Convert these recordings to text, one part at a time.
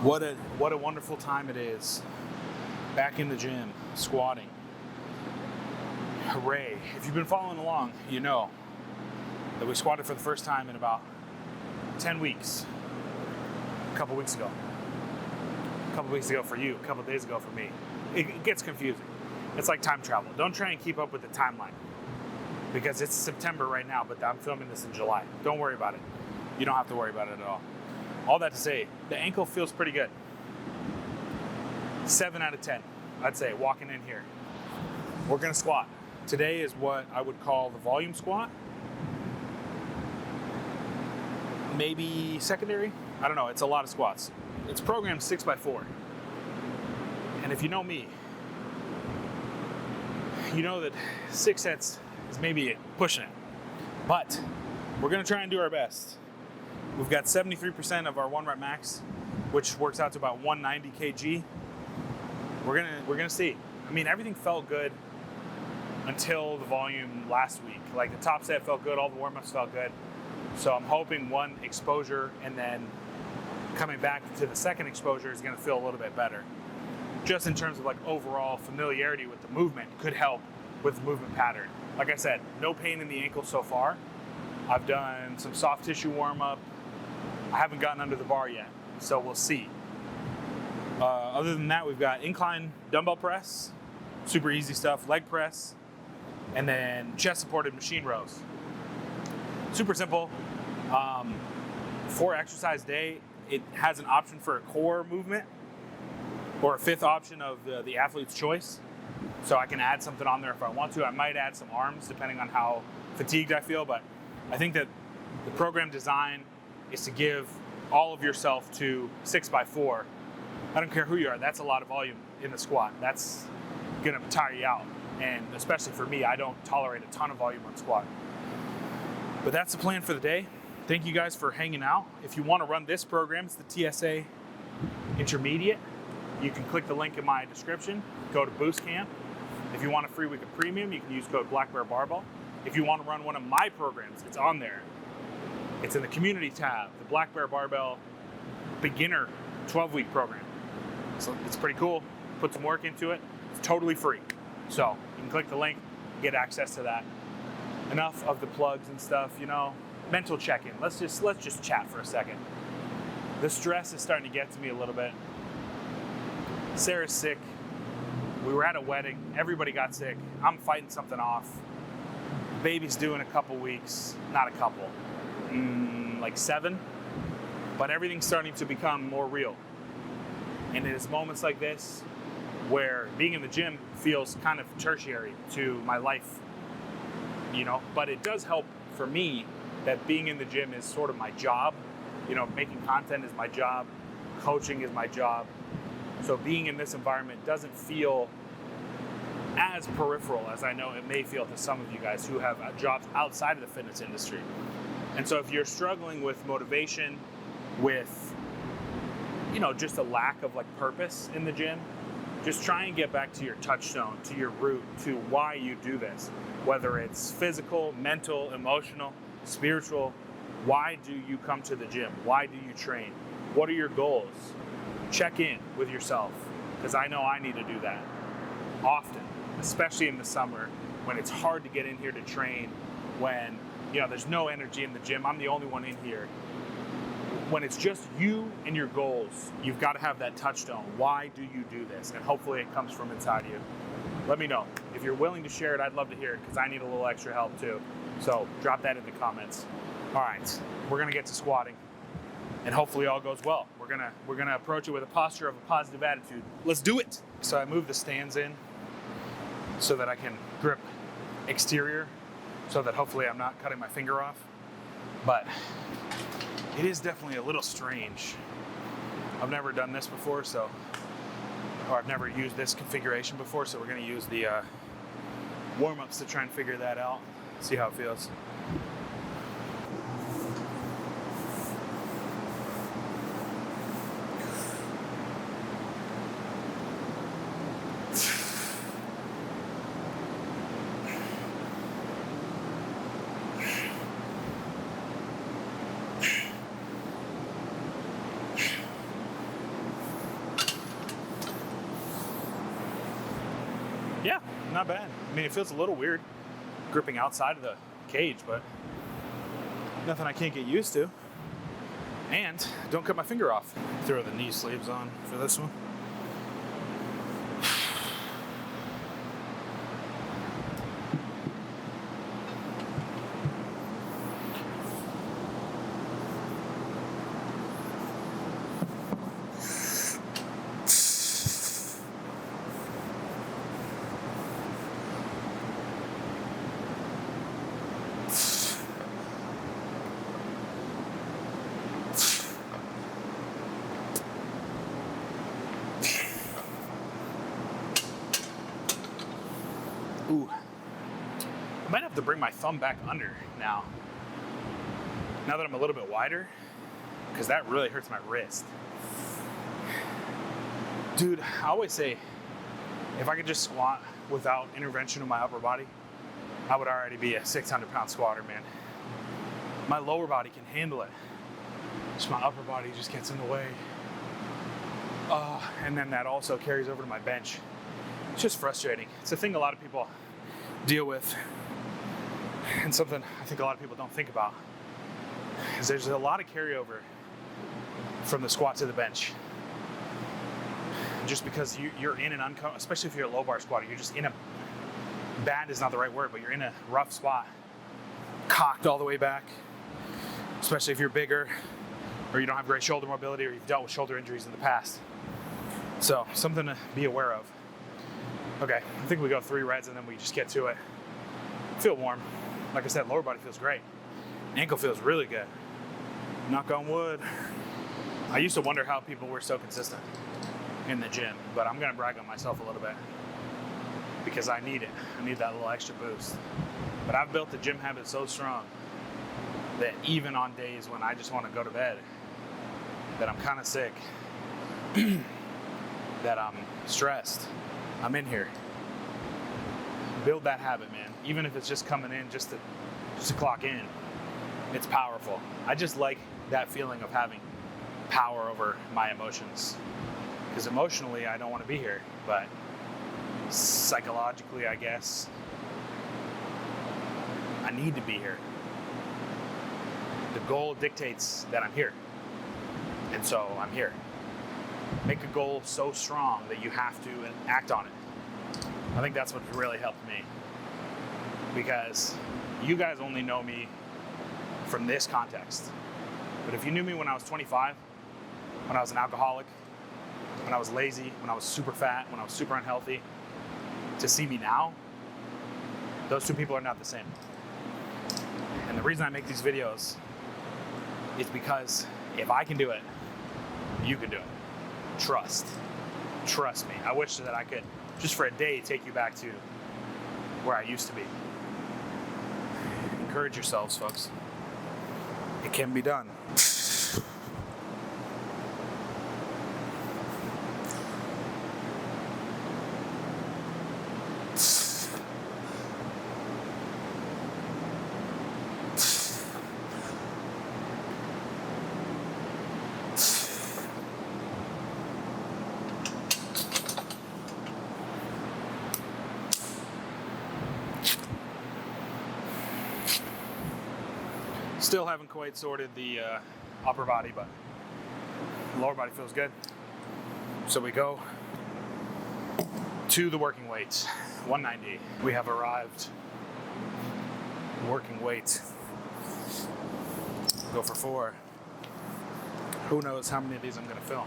What a wonderful time it is. Back in the gym, squatting. Hooray. If you've been following along, you know that we squatted for the first time in about 10 weeks. A couple weeks ago. A couple weeks ago for you, a couple days ago for me. It gets confusing. It's like time travel. Don't try and keep up with the timeline because it's September right now, but I'm filming this in July. Don't worry about it. You don't have to worry about it at all. All that to say, the ankle feels pretty good. 7 out of 10, I'd say, walking in here. We're gonna squat. Today is what I would call the volume squat. Maybe secondary? I don't know, it's a lot of squats. It's programmed 6x4. And if you know me, you know that 6 sets is maybe pushing it. But we're gonna try and do our best. We've got 73% of our 1 rep max, which works out to about 190 kg. We're gonna see. I mean, everything felt good until the volume last week. Like the top set felt good, all the warm-ups felt good. So I'm hoping one exposure and then coming back to the second exposure is gonna feel a little bit better. Just in terms of like overall familiarity with the movement could help with the movement pattern. Like I said, no pain in the ankle so far. I've done some soft tissue warm-up. I haven't gotten under the bar yet, so we'll see. Other than that, we've got incline dumbbell press, super easy stuff, leg press, and then chest supported machine rows. Super simple. 4 exercise day. It has an option for a core movement or a 5th option of the athlete's choice. So I can add something on there if I want to. I might add some arms depending on how fatigued I feel, but I think that the program design is to give all of yourself to 6x4. I don't care who you are, that's a lot of volume in the squat. That's gonna tire you out. And especially for me, I don't tolerate a ton of volume on squat. But that's the plan for the day. Thank you guys for hanging out. If you wanna run this program, it's the TSA Intermediate. You can click the link in my description, go to Boost Camp. If you want a free week of premium, you can use code BlackBearBarbell. If you wanna run one of my programs, it's on there. It's in the community tab, the Black Bear Barbell beginner 12-week program. So it's pretty cool. Put some work into it. It's totally free. So you can click the link, get access to that. Enough of the plugs and stuff, you know. Mental check-in. Let's just chat for a second. The stress is starting to get to me a little bit. Sarah's sick. We were at a wedding. Everybody got sick. I'm fighting something off. Baby's due in a couple weeks. Not a couple. Like 7, but everything's starting to become more real. And it is moments like this where being in the gym feels kind of tertiary to my life, you know, but it does help for me that being in the gym is sort of my job. You know, making content is my job, coaching is my job. So being in this environment doesn't feel as peripheral as I know it may feel to some of you guys who have jobs outside of the fitness industry. And so if you're struggling with motivation, with, you know, just a lack of like purpose in the gym, just try and get back to your touchstone, to your root, to why you do this. Whether it's physical, mental, emotional, spiritual, why do you come to the gym? Why do you train? What are your goals? Check in with yourself, because I know I need to do that often, especially in the summer when it's hard to get in here to train, when you know, there's no energy in the gym. I'm the only one in here. When it's just you and your goals, you've got to have that touchstone. Why do you do this? And hopefully it comes from inside of you. Let me know. If you're willing to share it, I'd love to hear it because I need a little extra help too. So drop that in the comments. All right, we're gonna get to squatting and hopefully all goes well. We're gonna approach it with a posture of a positive attitude. Let's do it. So I move the stands in so that I can grip exterior, so that hopefully I'm not cutting my finger off. But it is definitely a little strange. I've never done this before, or I've never used this configuration before, so we're gonna use the warm-ups to try and figure that out, see how it feels. not bad. I mean, it feels a little weird gripping outside of the cage, but nothing I can't get used to. And don't cut my finger off. Throw the knee sleeves on for this one. Ooh, I might have to bring my thumb back under now that I'm a little bit wider, because that really hurts my wrist. Dude, I always say, if I could just squat without intervention of my upper body, I would already be a 600-pound squatter, man. My lower body can handle it. Just my upper body just gets in the way. And then that also carries over to my bench. It's just frustrating. It's a thing a lot of people deal with, and something I think a lot of people don't think about is there's a lot of carryover from the squat to the bench. Just because you're in an uncomfortable, especially if you're a low bar squatter, you're just in a, bad is not the right word, but you're in a rough spot, cocked all the way back, especially if you're bigger or you don't have great shoulder mobility or you've dealt with shoulder injuries in the past. So something to be aware of. Okay, I think we go 3 reds and then we just get to it. Feel warm. Like I said, lower body feels great. Ankle feels really good. Knock on wood. I used to wonder how people were so consistent in the gym, but I'm gonna brag on myself a little bit because I need it. I need that little extra boost. But I've built the gym habit so strong that even on days when I just wanna go to bed, that I'm kinda sick, that I'm stressed, I'm in here. Build that habit, man. Even if it's just coming in just to clock in, it's powerful. I just like that feeling of having power over my emotions. Because emotionally, I don't want to be here, but psychologically, I guess, I need to be here. The goal dictates that I'm here. And so I'm here. Make a goal so strong that you have to act on it. I think that's what really helped me, because you guys only know me from this context. But if you knew me when I was 25, when I was an alcoholic, when I was lazy, when I was super fat, when I was super unhealthy, to see me now, those two people are not the same. And the reason I make these videos is because if I can do it, you can do it. Trust me. I wish that I could, just for a day, take you back to where I used to be. Encourage yourselves, folks. It can be done. Still haven't quite sorted the upper body, but the lower body feels good. So we go to the working weights, 190. We have arrived. Working weight. Go for 4. Who knows how many of these I'm gonna film.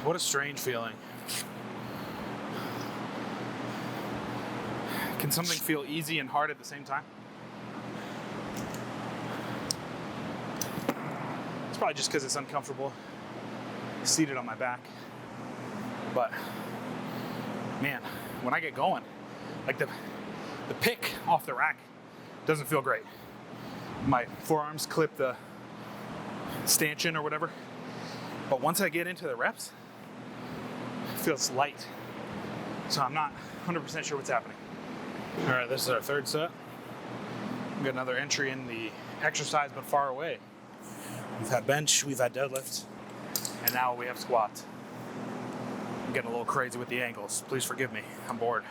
What a strange feeling. Can something feel easy and hard at the same time? It's probably just because it's uncomfortable. seated on my back. But man, when I get going, like the pick off the rack doesn't feel great. My forearms clip the stanchion or whatever. But once I get into the reps, it feels light. So I'm not 100% sure what's happening. All right, this is our third set. We got another entry in the exercise but far away. We've had bench, we've had deadlift, and now we have squat. I'm getting a little crazy with the angles. Please forgive me, I'm bored.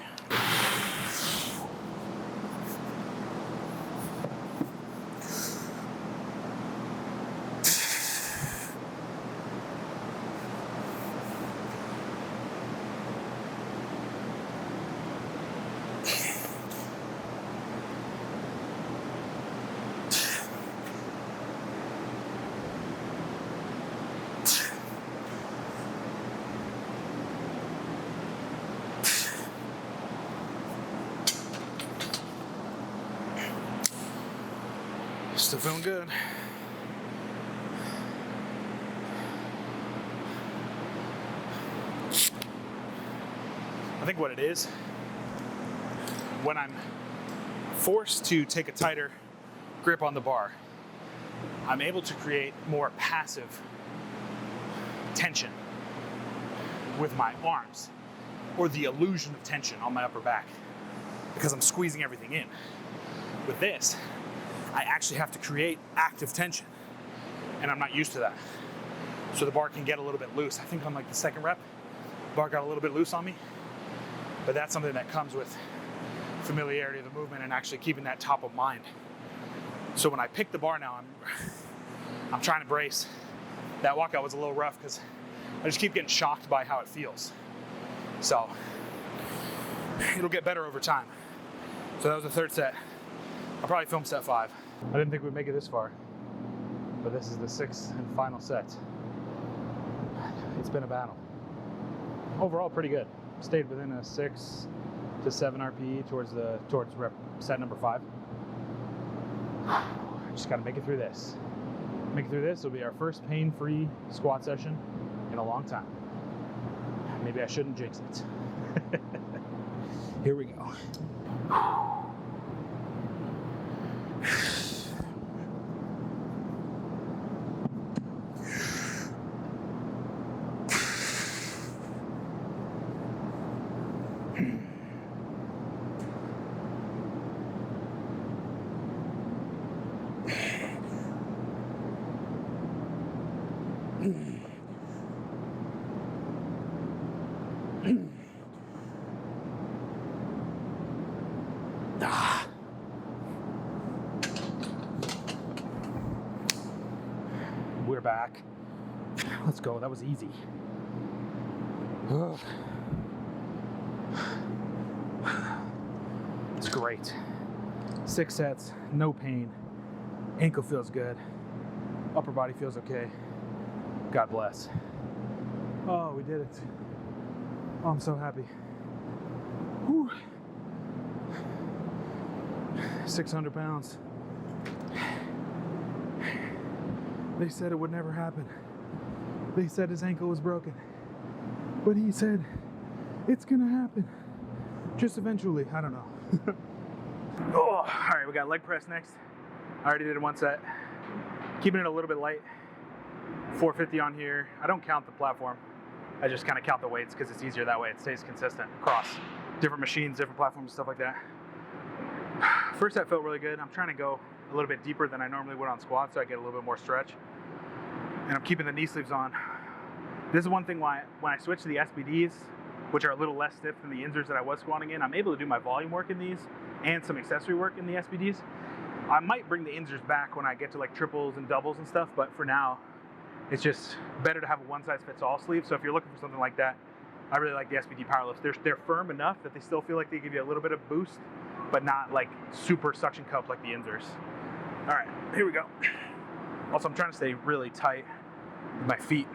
Still feeling good. I think what it is, when I'm forced to take a tighter grip on the bar, I'm able to create more passive tension with my arms, or the illusion of tension on my upper back, because I'm squeezing everything in. With this, I actually have to create active tension, and I'm not used to that. So the bar can get a little bit loose. I think on like the second rep, the bar got a little bit loose on me, but that's something that comes with familiarity of the movement and actually keeping that top of mind. So when I pick the bar now, I'm trying to brace. That walkout was a little rough because I just keep getting shocked by how it feels. So it'll get better over time. So that was the third set. I'll probably film set 5. I didn't think we'd make it this far, but this is the 6th and final set. It's been a battle. Overall, pretty good. Stayed within a 6 to 7 RPE towards rep set number 5. Just gotta make it through this. Make it through this. It'll be our first pain-free squat session in a long time. Maybe I shouldn't jinx it. Here we go. We're back. Let's go. That was easy. Ugh. It's great. 6 sets, no pain. Ankle feels good. Upper body feels okay. God bless. Oh, we did it. Oh, I'm so happy. Whew. 600 pounds. They said it would never happen. They said his ankle was broken. But he said, it's gonna happen. Just eventually, I don't know. Oh, all right, we got leg press next. I already did it 1 set. Keeping it a little bit light. 450 on here. I don't count the platform. I just kind of count the weights because it's easier that way. It stays consistent across different machines, different platforms, stuff like that. First set felt really good. I'm trying to go a little bit deeper than I normally would on squats so I get a little bit more stretch. And I'm keeping the knee sleeves on. This is one thing why when I switch to the SBDs, which are a little less stiff than the inserts that I was squatting in, I'm able to do my volume work in these and some accessory work in the SBDs. I might bring the inserts back when I get to like triples and doubles and stuff, but for now, it's just better to have a one-size-fits-all sleeve. So if you're looking for something like that, I really like the SBD powerlifts. They're firm enough that they still feel like they give you a little bit of boost, but not like super suction cup like the inserts. All right, here we go. Also, I'm trying to stay really tight with my feet.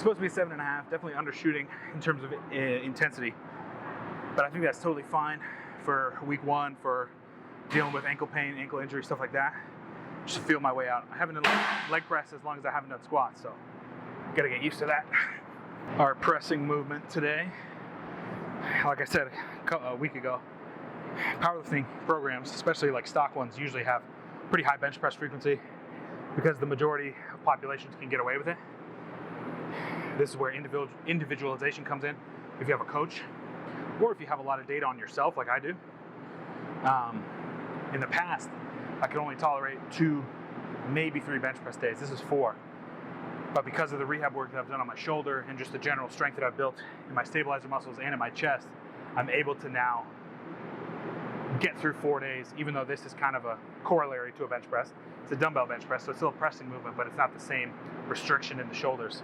supposed to be 7.5, definitely undershooting in terms of intensity. But I think that's totally fine for week 1, for dealing with ankle pain, ankle injury, stuff like that. Just to feel my way out. I haven't done leg press as long as I haven't done squats, so gotta get used to that. Our pressing movement today, like I said a week ago, powerlifting programs, especially like stock ones, usually have pretty high bench press frequency because the majority of populations can get away with it. This is where individualization comes in. If you have a coach, or if you have a lot of data on yourself, like I do. In the past, I could only tolerate 2, maybe 3 bench press days. This is 4. But because of the rehab work that I've done on my shoulder and just the general strength that I've built in my stabilizer muscles and in my chest, I'm able to now get through 4 days, even though this is kind of a corollary to a bench press. It's a dumbbell bench press, so it's still a pressing movement, but it's not the same restriction in the shoulders.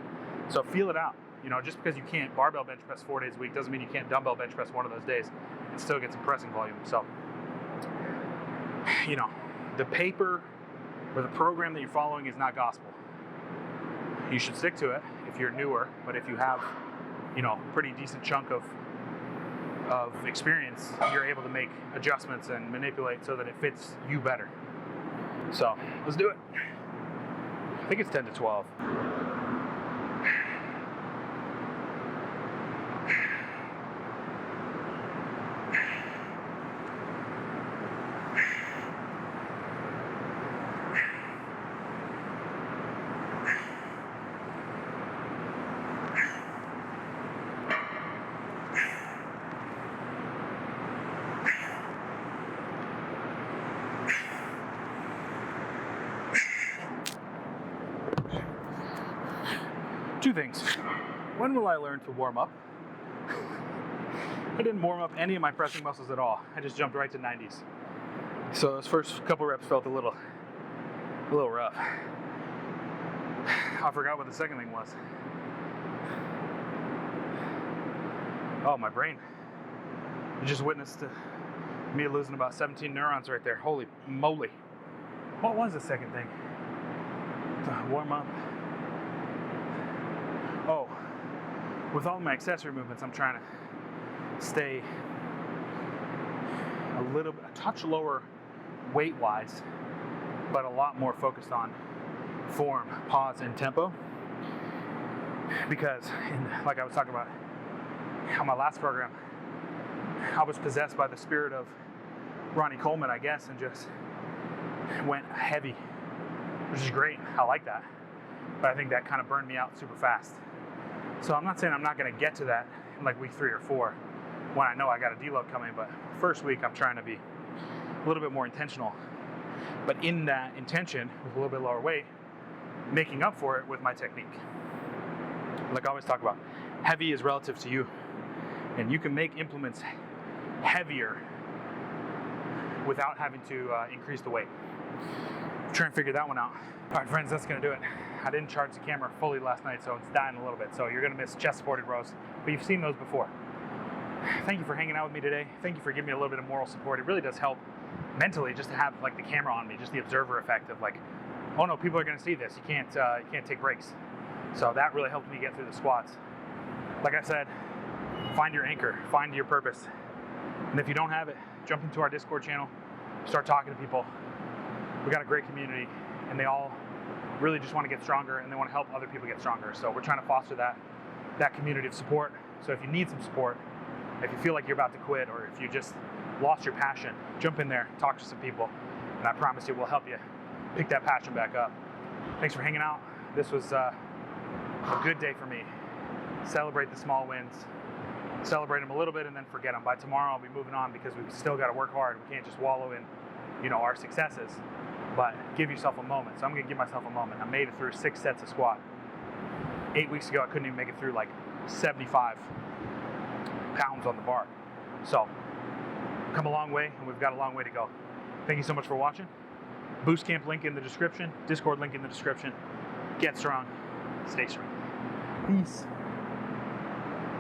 So feel it out. You know, just because you can't barbell bench press 4 days a week doesn't mean you can't dumbbell bench press one of those days and still get some pressing volume. So, you know, the paper or the program that you're following is not gospel. You should stick to it if you're newer, but if you have, you know, a pretty decent chunk of experience, you're able to make adjustments and manipulate so that it fits you better. So, let's do it. I think it's 10 to 12. Two things. When will I learn to warm up? I didn't warm up any of my pressing muscles at all. I just jumped right to 90s. So those first couple reps felt a little rough. I forgot what the second thing was. Oh, my brain. You just witnessed me losing about 17 neurons right there. Holy moly. What was the second thing? Warm up. Oh, with all my accessory movements, I'm trying to stay a touch lower weight-wise, but a lot more focused on form, pause, and tempo. Because, like I was talking about on my last program, I was possessed by the spirit of Ronnie Coleman, I guess, and just went heavy, which is great. I like that. But I think that kind of burned me out super fast. So I'm not saying I'm not going to get to that in like week 3 or 4 when I know I got a deload coming, but first week I'm trying to be a little bit more intentional. But in that intention, with a little bit lower weight, making up for it with my technique. Like I always talk about, heavy is relative to you. And you can make implements heavier without having to increase the weight. Try and figure that one out. All right, friends, that's going to do it. I didn't charge the camera fully last night, so it's dying a little bit. So you're going to miss chest-supported rows, but you've seen those before. Thank you for hanging out with me today. Thank you for giving me a little bit of moral support. It really does help mentally just to have like the camera on me, just the observer effect of like, oh no, people are going to see this. You can't take breaks. So that really helped me get through the squats. Like I said, find your anchor, find your purpose. And if you don't have it, jump into our Discord channel, start talking to people. We got a great community, and they all really just want to get stronger, and they want to help other people get stronger. So we're trying to foster that community of support. So if you need some support, if you feel like you're about to quit, or if you just lost your passion, jump in there, talk to some people, and I promise you we'll help you pick that passion back up. Thanks for hanging out. This was a good day for me. Celebrate the small wins. Celebrate them a little bit and then forget them. By tomorrow I'll be moving on because we've still got to work hard. We can't just wallow in, our successes, but give yourself a moment. So I'm going to give myself a moment. I made it through 6 sets of squat. 8 weeks ago I couldn't even make it through like 75 pounds on the bar. So come a long way, and we've got a long way to go. Thank you so much for watching. Boost Camp link in the description, Discord link in the description. Get strong, stay strong. Peace.